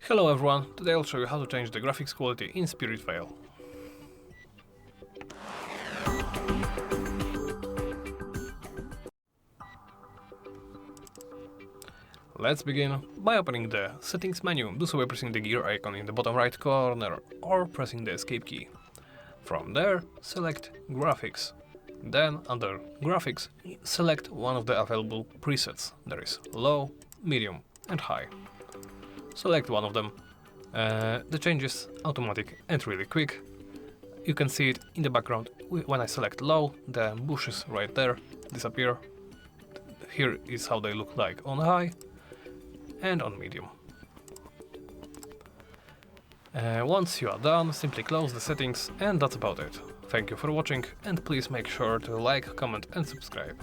Hello everyone, today I'll show you how to change the graphics quality in SpiritVale. Let's begin by opening the settings menu, do so by pressing the gear icon in the bottom right corner or pressing the escape key. From there, select graphics. Then under graphics, select one of the available presets. There is low, medium and high. Select one of them. The change is automatic and really quick. You can see it in the background. When I select low, the bushes right there disappear. Here is how they look like on high and on medium. Once you are done, simply close the settings and that's about it. Thank you for watching and please make sure to like, comment and subscribe.